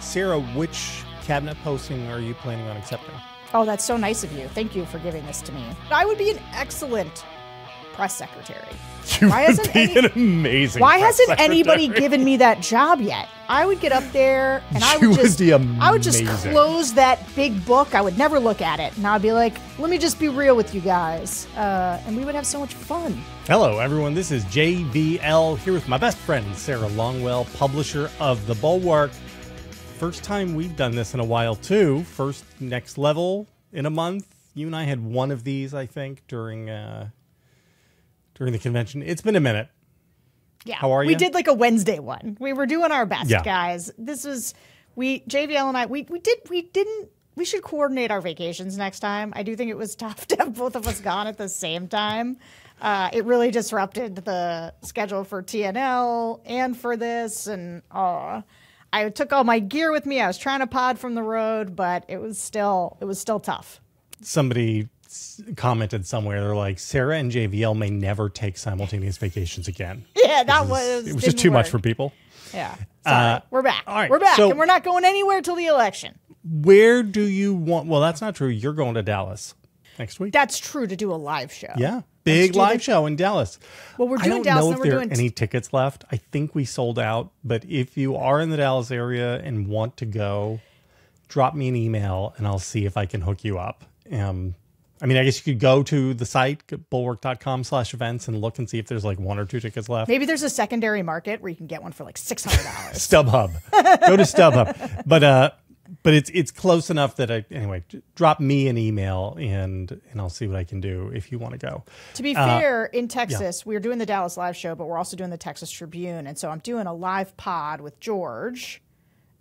Sarah, which cabinet posting are you planning on accepting? Oh, that's so nice of you. Thank you for giving this to me. I would be an excellent press secretary. You would be an amazing Why press hasn't secretary. anybody given me that job yet? I would get up there and I would just close that big book. I would never look at it. And I'd be like, let me just be real with you guys. And we would have so much fun. Hello, everyone. This is JVL here with my best friend, Sarah Longwell, publisher of The Bulwark. First time we've done this in a while, too. First Next Level in a month. You and I had one of these, I think, during the convention. It's been a minute. Yeah. How are you? We did like a Wednesday one. We were doing our best, guys. This was JVL and I we should coordinate our vacations next time. I do think it was tough to have both of us gone at the same time. It really disrupted the schedule for TNL and for this, and I took all my gear with me. I was trying to pod from the road, but it was still tough. Somebody commented somewhere, they're like, Sarah and JVL may never take simultaneous vacations again. Yeah, it was just too much for people. Yeah. Sorry. We're back. All right, we're back, so and we're not going anywhere till the election. Where do you want? Well, that's not true. You're going to Dallas next week. That's true, to do a live show. Yeah. Big live show in Dallas. Well, we're doing Dallas. I don't know if there are any tickets left. I think we sold out. But if you are in the Dallas area and want to go, drop me an email and I'll see if I can hook you up. I mean, I guess you could go to the site, bulwark.com/events, and look and see if there's like 1 or 2 tickets left. Maybe there's a secondary market where you can get one for like $600. StubHub. Go to StubHub. But it's close enough that anyway, drop me an email and I'll see what I can do if you want to go. To be fair, in Texas, we're doing the Dallas live show, but we're also doing the Texas Tribune. And so I'm doing a live pod with George,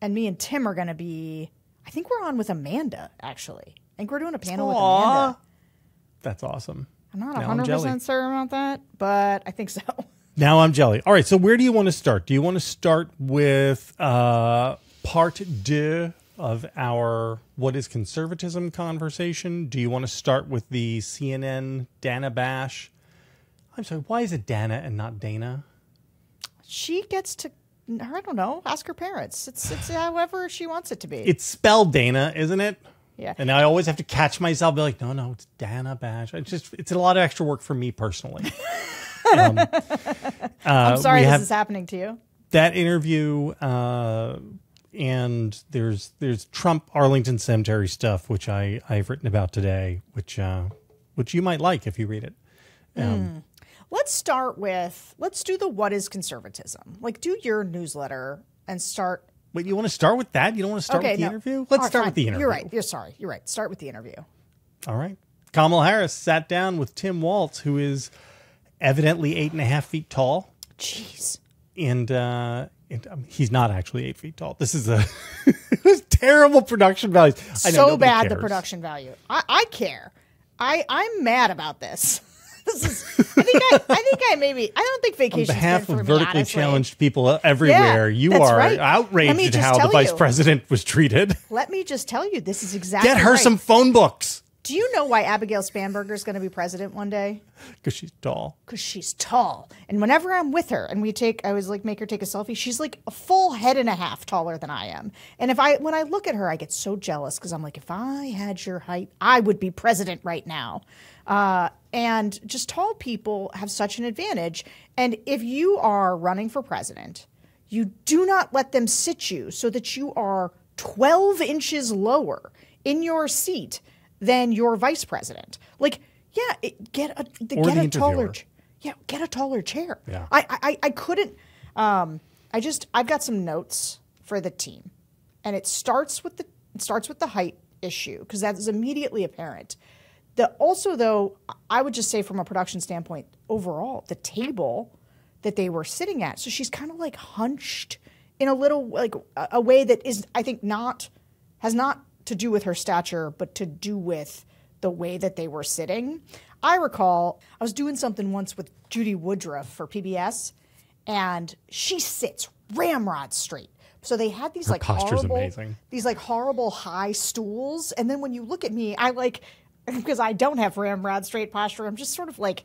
and me and Tim are going to be, I think we're on with Amanda, actually. I think we're doing a panel with Amanda. That's awesome. I'm not 100% certain about that, but I think so. Now I'm jelly. All right, so where do you want to start? Do you want to start with part 2 of our What is Conservatism conversation? Do you want to start with the CNN Dana bash? I'm sorry, why is it Dana and not Dana? She gets to, I don't know, ask her parents. It's however she wants it to be. It's spelled Dana, isn't it? Yeah. And I always have to catch myself, be like, no, it's Dana bash. It's a lot of extra work for me personally. I'm sorry this is happening to you. That interview, and there's Trump Arlington Cemetery stuff, which I've written about today, which you might like if you read it. Let's do the What is Conservatism? Like, do your newsletter and start. Wait, you want to start with that? You don't want to start with the interview? Let's start with the interview. You're right. You're right. Start with the interview. All right. Kamala Harris sat down with Tim Walz, who is evidently 8.5 feet tall. Jeez. And he's not actually 8 feet tall. This is it was terrible production value. So bad, the production value. I care. I'm mad about this. This is. I don't think vacation. On behalf of vertically challenged people everywhere, you are outraged at how the vice president was treated. Let me just tell you, this is exactly. Get her some phone books. Do you know why Abigail Spanberger is going to be president one day? Because she's tall. Because she's tall. And whenever I'm with her and I always like make her take a selfie, she's like a full head and a half taller than I am. And when I look at her, I get so jealous because I'm like, if I had your height, I would be president right now. And just tall people have such an advantage. And if you are running for president, you do not let them sit you so that you are 12 inches lower in your seat than your vice president. Like, yeah, get a taller chair. Yeah. I couldn't. I've got some notes for the team, and it starts with the height issue because that is immediately apparent. Also, though, I would just say from a production standpoint, overall, the table that they were sitting at. So she's kind of like hunched in a little like a way that is, I think, has not to do with her stature, but to do with the way that they were sitting. I recall I was doing something once with Judy Woodruff for PBS, and she sits ramrod straight. So they had these horrible high stools, and then when you look at me, because I don't have ramrod straight posture, I'm just sort of like,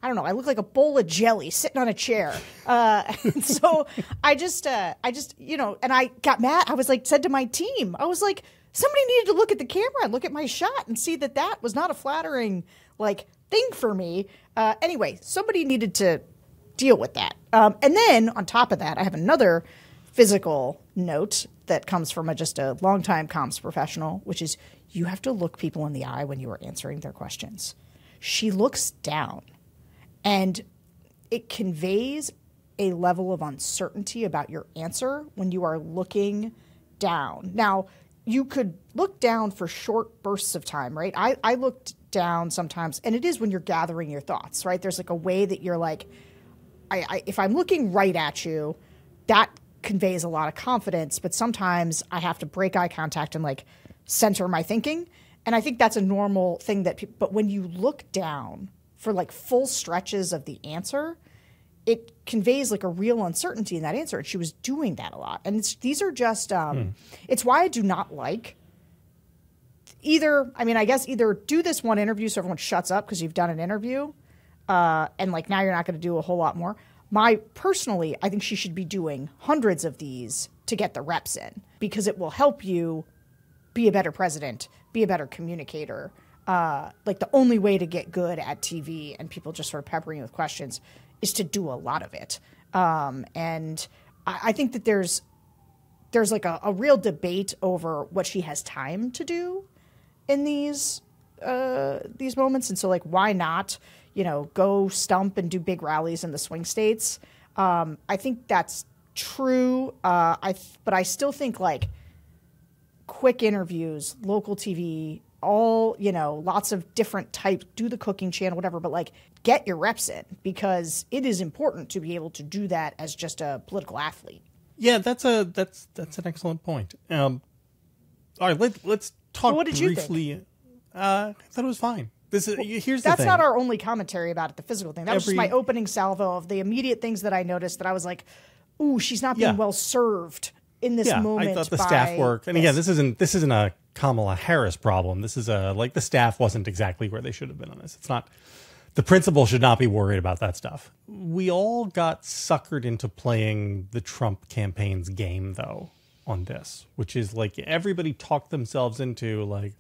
I don't know, I look like a bowl of jelly sitting on a chair. And so I just, and I got mad. I was like, said to my team, I was like, somebody needed to look at the camera and look at my shot and see that was not a flattering, like, thing for me. Anyway, somebody needed to deal with that. And then on top of that, I have another physical note that comes from just a longtime comms professional, which is you have to look people in the eye when you are answering their questions. She looks down, and it conveys a level of uncertainty about your answer when you are looking down. Now, you could look down for short bursts of time, right? I looked down sometimes, and it is when you're gathering your thoughts, right? There's like a way that you're like, if I'm looking right at you, that conveys a lot of confidence, but sometimes I have to break eye contact and like center my thinking. And I think that's a normal thing but when you look down for like full stretches of the answer, it conveys like a real uncertainty in that answer. And she was doing that a lot. And these are just, it's why I do not like either do this one interview so everyone shuts up because you've done an interview. And like now you're not going to do a whole lot more. Personally, I think she should be doing hundreds of these to get the reps in because it will help you be a better president, be a better communicator. Like the only way to get good at TV and people just sort of peppering you with questions is to do a lot of it. And I think that there's like a real debate over what she has time to do in these moments. And so like, why not, go stump and do big rallies in the swing states? I think that's true. But I still think like quick interviews, local TV, all, lots of different types, do the cooking channel, whatever, but like get your reps in because it is important to be able to do that as just a political athlete. Yeah, that's an excellent point. All right, let's talk what did briefly. You think? I thought it was fine. Here's the thing. That's not our only commentary about it, the physical thing. That was just my opening salvo of the immediate things that I noticed that I was like, ooh, she's not being well served in this moment. I thought the staff work. And again, this isn't a Kamala Harris problem. This is the staff wasn't exactly where they should have been on this. It's not, the principal should not be worried about that stuff. We all got suckered into playing the Trump campaign's game though on this, which is like everybody talked themselves into like,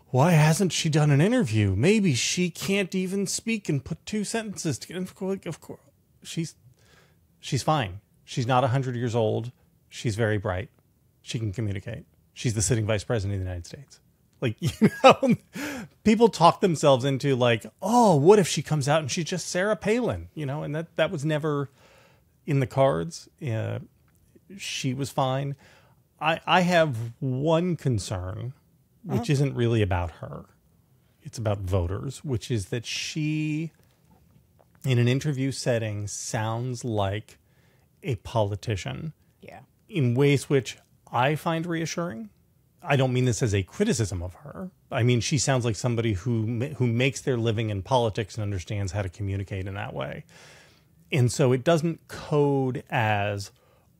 why hasn't she done an interview? Maybe she can't even speak and put two sentences together. Of course, she's fine. She's not 100 years old. She's very bright. She can communicate. She's the sitting vice president of the United States. Like, people talk themselves into like, oh, what if she comes out and she's just Sarah Palin, and that was never in the cards. She was fine. I have one concern, which isn't really about her. It's about voters, which is that she, in an interview setting, sounds like a politician. Yeah. In ways which I find reassuring. I don't mean this as a criticism of her. I mean, she sounds like somebody who makes their living in politics and understands how to communicate in that way. And so it doesn't code as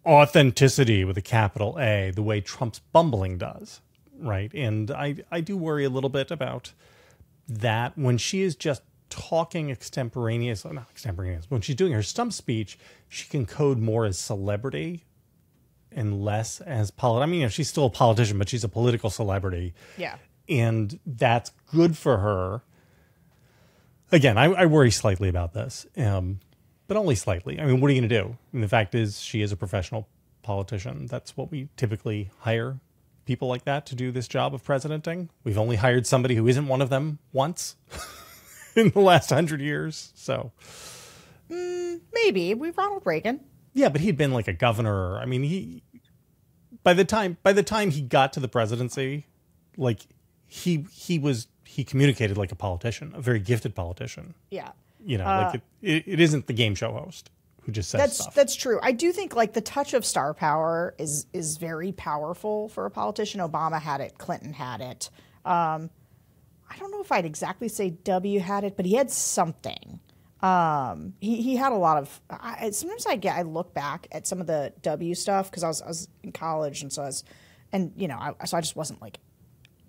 authenticity with a capital A the way Trump's bumbling does, right? And I do worry a little bit about that when she is just talking not extemporaneous, when she's doing her stump speech, she can code more as celebrity and less as I mean, she's still a politician, but she's a political celebrity. Yeah. And that's good for her. Again, I worry slightly about this, but only slightly. I mean, what are you going to do? I mean, the fact is she is a professional politician. That's what we typically hire people like that to do this job of presidenting. We've only hired somebody who isn't one of them once in the last 100 years. So maybe we've Ronald Reagan. Yeah, but he'd been like a governor. I mean, by the time he got to the presidency, like he communicated like a politician, a very gifted politician. Yeah. Like it isn't the game show host who just says stuff. That's true. I do think like the touch of star power is very powerful for a politician. Obama had it. Clinton had it. I don't know if I'd exactly say W had it, but he had something. He had a lot of. Sometimes I look back at some of the W stuff because I was in college and so I just wasn't like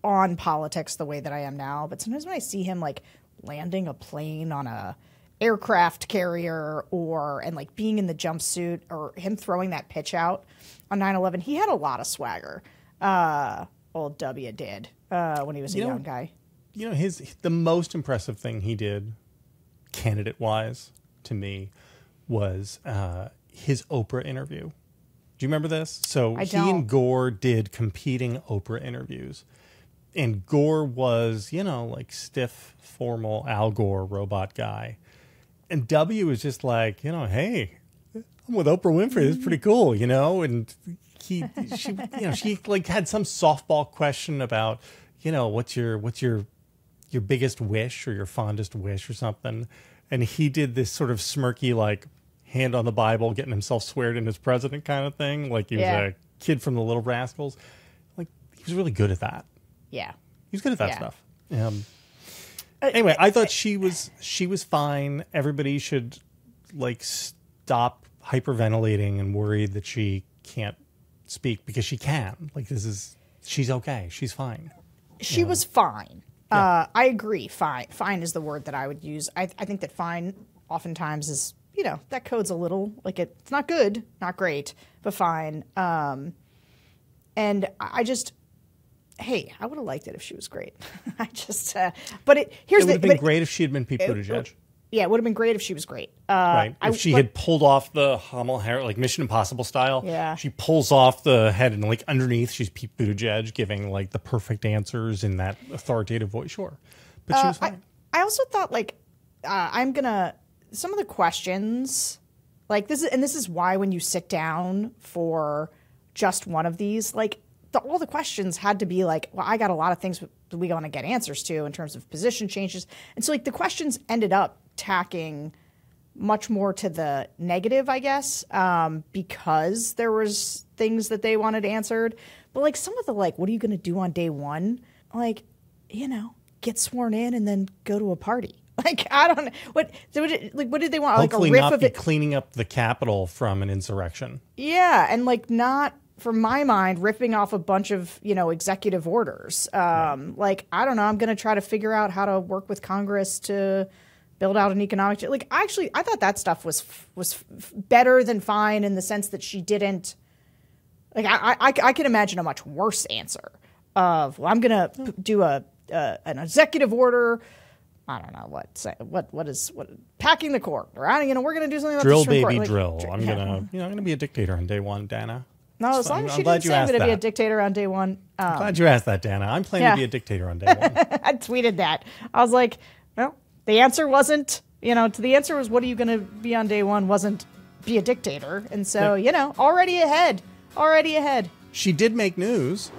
on politics the way that I am now. But sometimes when I see him like landing a plane on a aircraft carrier and like being in the jumpsuit or him throwing that pitch out on 9/11. He had a lot of swagger. Old W did when he was a young guy. You know, the most impressive thing he did, candidate-wise, to me, was his Oprah interview. Do you remember this? So he and Gore did competing Oprah interviews. And Gore was, you know, like stiff, formal Al Gore robot guy. And W was just like, you know, hey, I'm with Oprah Winfrey. This is pretty cool, you know? And she like had some softball question about, you know, what's your biggest wish or your fondest wish or something. And he did this sort of smirky, like, hand on the Bible, getting himself sweared in as president kind of thing. Like he was a kid from the Little Rascals. Like, he was really good at that. Yeah. He was good at that stuff. Anyway, I thought she was fine. Everybody should, like, stop hyperventilating and worried that she can't speak, because she can. Like, she's okay. She's fine. She was fine. Yeah. I agree. Fine. Fine is the word that I would use. I think that fine oftentimes is, you know, that code's a little, like, it's not good, not great, but fine. And I just, hey, I would have liked it if she was great. But it would have been great if she had been Pete Buttigieg. Yeah, it would have been great if she was great. Right. If she had pulled off the Kamala Harris, like Mission Impossible style. Yeah. She pulls off the head and, like, underneath she's Pete Buttigieg giving, like, the perfect answers in that authoritative voice. Sure. But she was fine. I also thought, like, some of the questions, like, this is why when you sit down for just one of these, like, all the questions had to be like, well, I got a lot of things that we want to get answers to in terms of position changes. And so, like, the questions ended up tacking much more to the negative, I guess, because there was things that they wanted answered. But, like, some of the, like, what are you going to do on day one? Like, you know, get sworn in and then go to a party. Like, I don't know. What did they want? Hopefully like a riff not of be it? cleaning up the Capitol from an insurrection. Yeah, and, like, not, from my mind, ripping off a bunch of, you know, executive orders. Like, I don't know. I'm going to try to figure out how to work with Congress to build out an economic. Like, I thought that stuff was better than fine, in the sense that she didn't. Like, I can imagine a much worse answer of, well, I'm going to do an executive order. I don't know what is packing the court, or you know, we're going to do something about drill, the Supreme baby, Court. drill. I'm gonna be a dictator on day one, Dana. No, as long as she didn't say I'm going to be a dictator on day one. I'm glad you asked that, Dana. I'm planning to be a dictator on day one. I tweeted that. I was like, well, the answer wasn't, you know, the answer was, what are you going to be on day one? Wasn't be a dictator. And so, you know, already ahead. She did make news.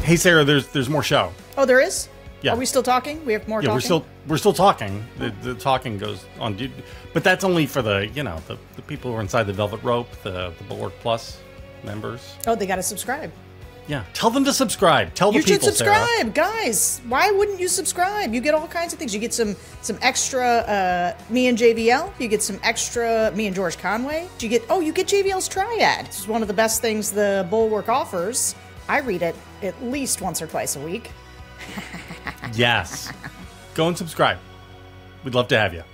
Hey, Sarah, there's more show. Oh, there is? Yeah. Are we still talking? We have more talking? Yeah, we're still talking. The talking goes on. But that's only for the people who are inside the Velvet Rope, the Bulwark Plus members. Oh, they got to subscribe. Yeah. Tell them to subscribe. Tell the people, You should subscribe, Sarah. guys. Why wouldn't you subscribe? You get all kinds of things. You get some extra me and JVL. You get some extra me and George Conway. You get JVL's Triad. This is one of the best things the Bulwark offers. I read it at least once or twice a week. Yes. Go and subscribe. We'd love to have you.